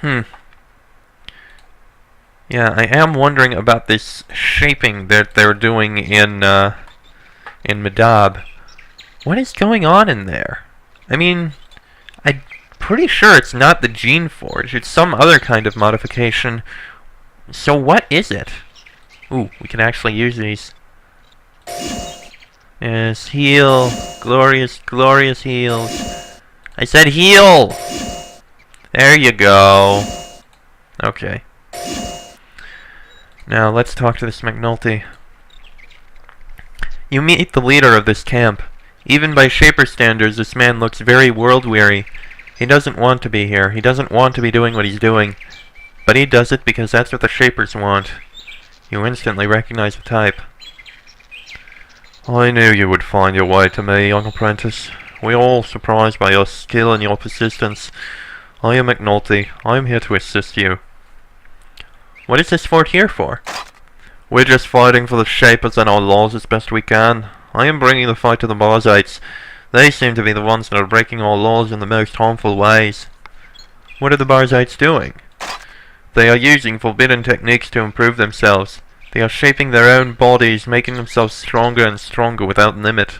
Hmm. Yeah, I am wondering about this shaping that they're doing in Madab. What is going on in there? I mean, I'm pretty sure it's not the Geneforge. It's some other kind of modification. So what is it? Ooh, we can actually use these. Yes, heal. Glorious, glorious heals. I said heal! There you go. Okay. Now, let's talk to this McNulty. You meet the leader of this camp. Even by Shaper standards, this man looks very world-weary. He doesn't want to be here. He doesn't want to be doing what he's doing. But he does it because that's what the Shapers want. You instantly recognize the type. I knew you would find your way to me, young apprentice. We are all surprised by your skill and your persistence. I am McNulty. I am here to assist you. What is this fort here for? We're just fighting for the Shapers and our laws as best we can. I am bringing the fight to the Barzites. They seem to be the ones that are breaking our laws in the most harmful ways. What are the Barzites doing? They are using forbidden techniques to improve themselves. They are shaping their own bodies, making themselves stronger and stronger without limit.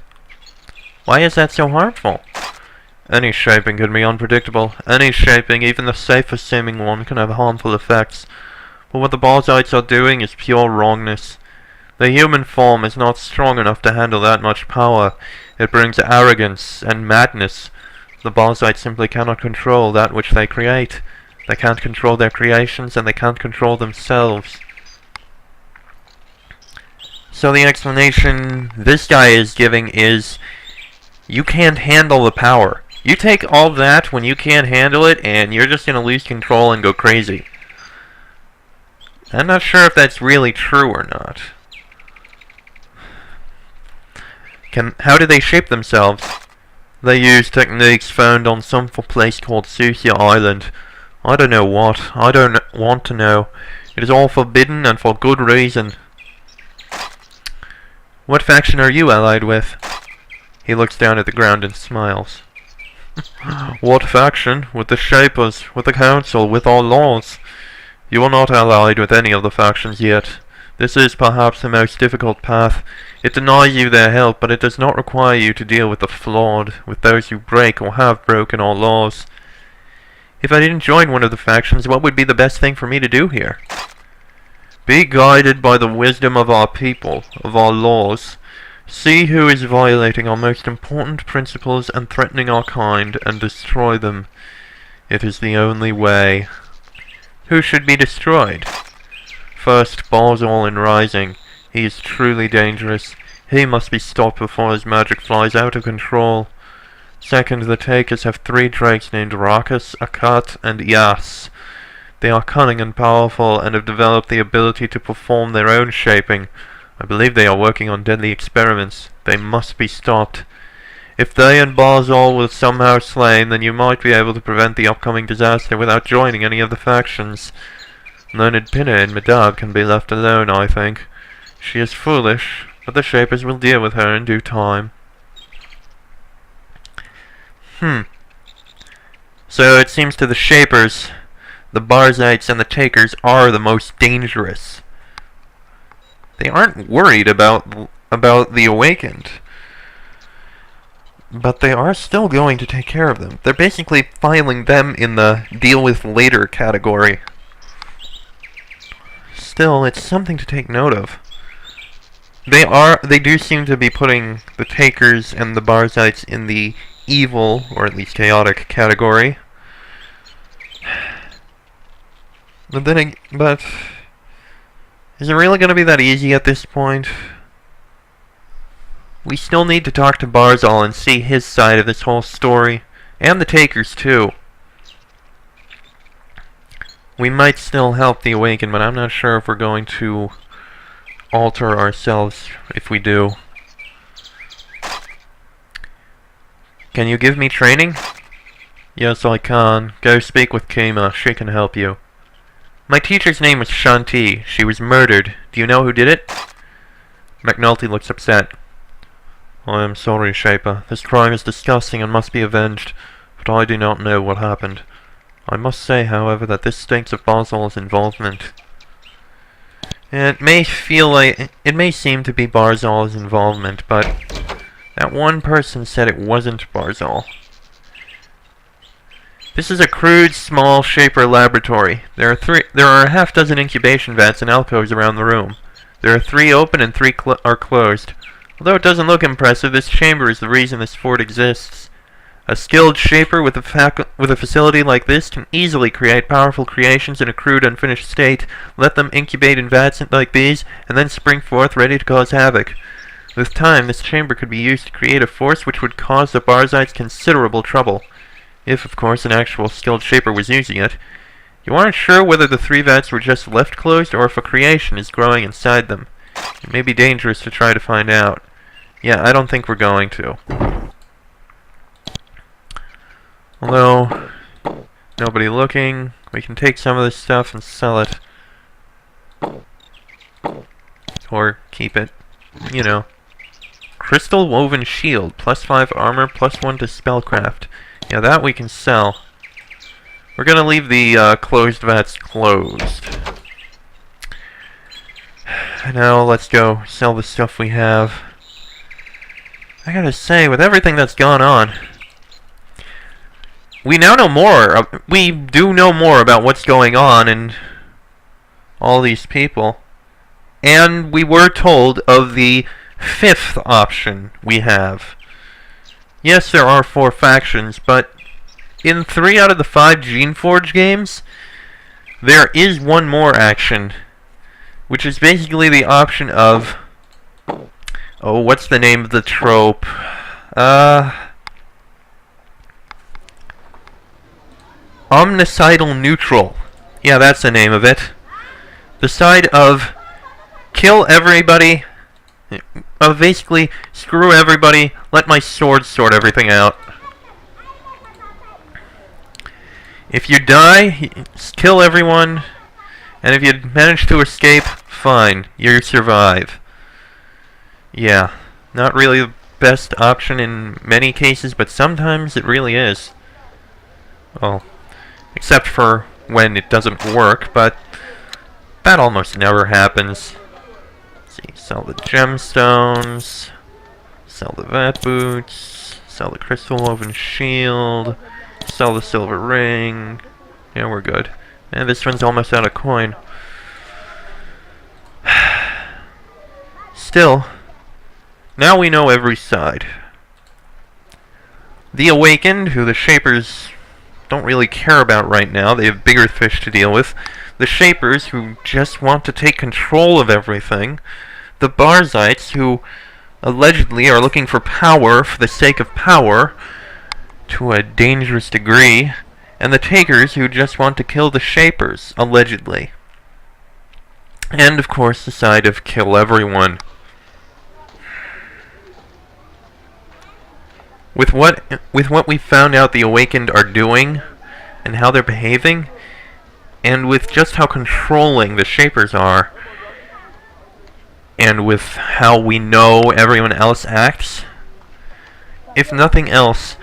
Why is that so harmful? Any shaping can be unpredictable. Any shaping, even the safest seeming one, can have harmful effects. But what the Barzites are doing is pure wrongness. The human form is not strong enough to handle that much power. It brings arrogance and madness. The Barzites simply cannot control that which they create. They can't control their creations, and they can't control themselves. So the explanation this guy is giving is, you can't handle the power. You take all that when you can't handle it, and you're just going to lose control and go crazy. I'm not sure if that's really true or not. How do they shape themselves? They use techniques found on some place called Susia Island. I don't know what. I don't want to know. It is all forbidden and for good reason. What faction are you allied with? He looks down at the ground and smiles. What faction? With the Shapers, with the Council, with our laws. You are not allied with any of the factions yet. This is perhaps the most difficult path. It denies you their help, but it does not require you to deal with the flawed, with those who break or have broken our laws. If I didn't join one of the factions, what would be the best thing for me to do here? Be guided by the wisdom of our people, of our laws. See who is violating our most important principles and threatening our kind, and destroy them. It is the only way. Who should be destroyed? First, Barzal in Rising. He is truly dangerous. He must be stopped before his magic flies out of control. Second, the Takers have 3 drakes named Rakus, Akat, and Yas. They are cunning and powerful, and have developed the ability to perform their own shaping. I believe they are working on deadly experiments. They must be stopped. If they and Barzal were somehow slain, then you might be able to prevent the upcoming disaster without joining any of the factions. Learned Pinna in Madab can be left alone, I think. She is foolish, but the Shapers will deal with her in due time. So it seems to the Shapers, the Barzites and the Takers are the most dangerous. They aren't worried about the Awakened, but they are still going to take care of them. They're basically filing them in the deal with later category. Still, it's something to take note of. They do seem to be putting the Takers and the Barzites in the evil, or at least chaotic, category. But is it really going to be that easy at this point? We still need to talk to Barzal and see his side of this whole story, and the Takers too. We might still help the Awakened, but I'm not sure if we're going to alter ourselves if we do. Can you give me training? Yes, I can. Go speak with Kema. She can help you. My teacher's name was Shanti. She was murdered. Do you know who did it? McNulty looks upset. I am sorry, Shaper. This crime is disgusting and must be avenged, but I do not know what happened. I must say, however, that this stinks of Barzal's involvement. It may seem to be Barzal's involvement, but that one person said it wasn't Barzal. This is a crude, small Shaper laboratory. There are a half dozen incubation vats and alcoves around the room. There are 3 open and 3 are closed. Although it doesn't look impressive, this chamber is the reason this fort exists. A skilled Shaper with a facility like this can easily create powerful creations in a crude, unfinished state, let them incubate in vats like these, and then spring forth ready to cause havoc. With time, this chamber could be used to create a force which would cause the Barzites considerable trouble. If, of course, an actual skilled Shaper was using it. You aren't sure whether the 3 vats were just left closed or if a creation is growing inside them. It may be dangerous to try to find out. Yeah, I don't think we're going to. Although, nobody looking, we can take some of this stuff and sell it. Or keep it. You know. Crystal woven shield, +5 armor, +1 to spellcraft. Yeah, that we can sell. We're gonna leave the closed vats closed. Now let's go sell the stuff we have. I gotta say, with everything that's gone on, we now know more. We do know more about what's going on and all these people. And we were told of the 5th option we have. Yes, there are 4 factions, but in 3 out of the 5 Geneforge games, there is one more action, which is basically the option of... Oh, what's the name of the trope? Omnicidal neutral. Yeah, that's the name of it. The side of kill everybody, basically screw everybody, let my sword sort everything out. If you die, kill everyone, and if you manage to escape, fine, you survive. Yeah, not really the best option in many cases, but sometimes it really is. Well, except for when it doesn't work, but that almost never happens. Let's see, sell the gemstones, sell the vat boots, sell the crystal woven shield, sell the silver ring. Yeah, we're good. And this one's almost out of coin. Still, now we know every side. The Awakened, who the Shapers don't really care about right now, they have bigger fish to deal with. The Shapers, who just want to take control of everything. The Barzites, who allegedly are looking for power for the sake of power, to a dangerous degree. And the Takers, who just want to kill the Shapers, allegedly. And, of course, the side of kill everyone. With what we found out the Awakened are doing, and how they're behaving, and with just how controlling the Shapers are, and with how we know everyone else acts, if nothing else,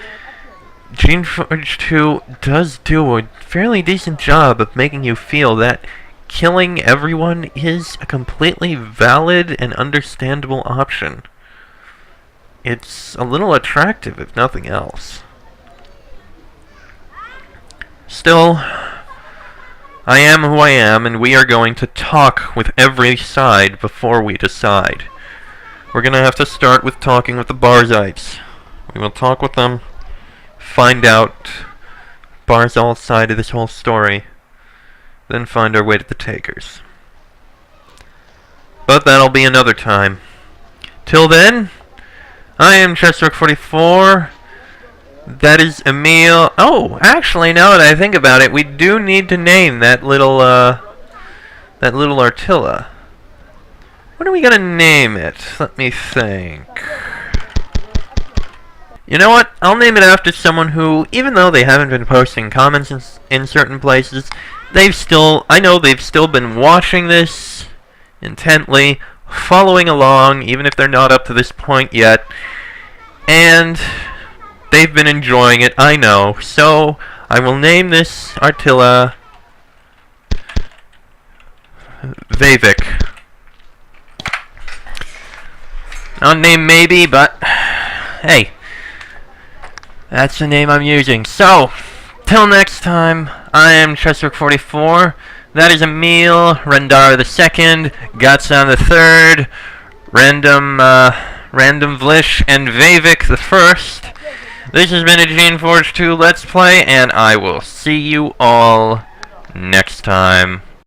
Geneforge 2 does do a fairly decent job of making you feel that killing everyone is a completely valid and understandable option. It's a little attractive, if nothing else. Still, I am who I am, and we are going to talk with every side before we decide. We're going to have to start with talking with the Barzites. We will talk with them, find out Barzal's side of this whole story, then find our way to the Takers. But that'll be another time. Till then, I am Chessrook44. That is Emil. Oh, actually, now that I think about it, we do need to name that little Artilla. What are we gonna name it? Let me think. You know what? I'll name it after someone who, even though they haven't been posting comments in certain places, I know they've still been watching this intently, following along, even if they're not up to this point yet, and they've been enjoying it, I know. So I will name this Artilla Vavik. Not a name maybe, but hey, that's the name I'm using. So, till next time, I am Cheswick44. That is Emil, Rendara the second, Gatsan the third, Random Vlish, and Vavik the first. This has been a Geneforge 2 Let's Play, and I will see you all next time.